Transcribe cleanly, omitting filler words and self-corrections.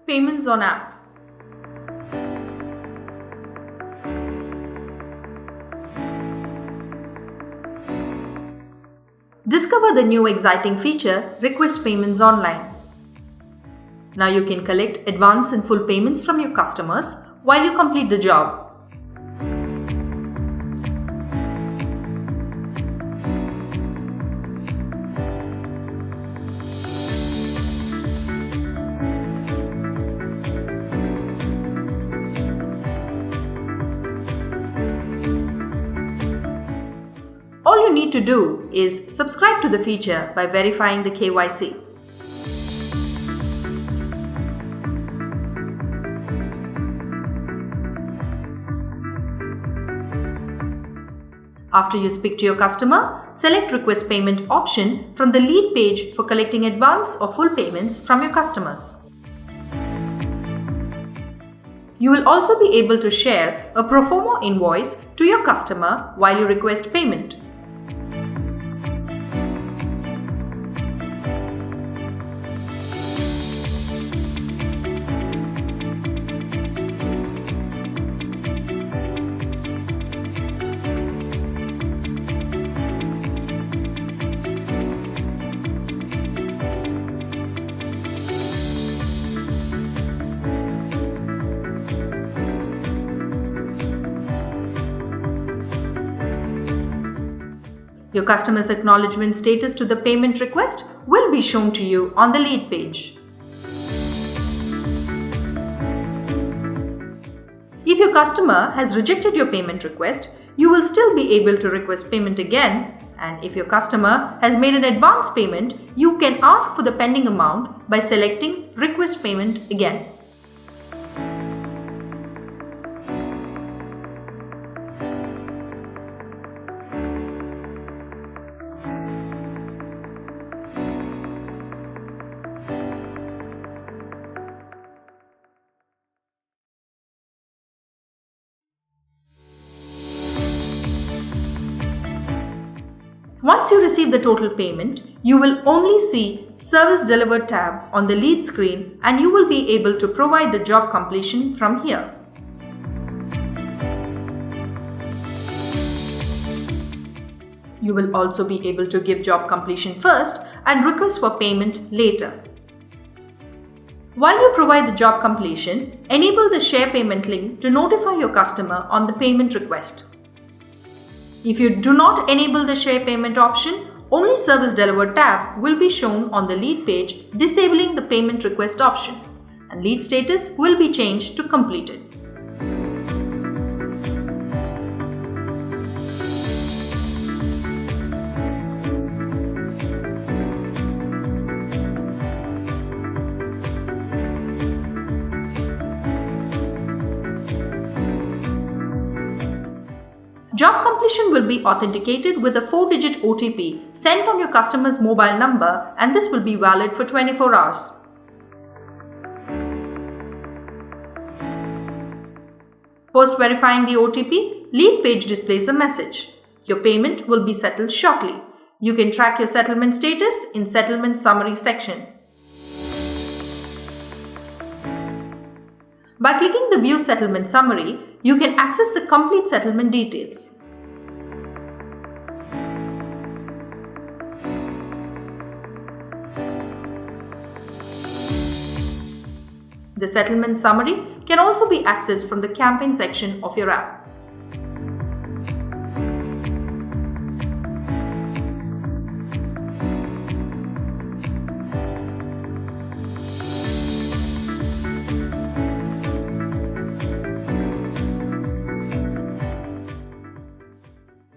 Payments on app. Discover the new exciting feature, Request Payments Online. Now you can collect advance and full payments from your customers while you complete the job. All you need to do is subscribe to the feature by verifying the KYC. After you speak to your customer, select Request Payment option from the lead page for collecting advance or full payments from your customers. You will also be able to share a pro forma invoice to your customer while you request payment. Your customer's acknowledgement status to the payment request will be shown to you on the lead page. If your customer has rejected your payment request, you will still be able to request payment again, and if your customer has made an advance payment, you can ask for the pending amount by selecting Request Payment again. Once you receive the total payment, you will only see Service Delivered tab on the lead screen, and you will be able to provide the job completion from here. You will also be able to give job completion first and request for payment later. While you provide the job completion, enable the Share Payment link to notify your customer on the payment request. If you do not enable the Share Payment option, only Service Delivered tab will be shown on the lead page, disabling the payment request option, and lead status will be changed to completed. Job completion will be authenticated with a 4-digit OTP sent on your customer's mobile number, and this will be valid for 24 hours. Post verifying the OTP, lead page displays a message. Your payment will be settled shortly. You can track your settlement status in Settlement Summary section. By clicking the View Settlement Summary, you can access the complete settlement details. The settlement summary can also be accessed from the campaign section of your app.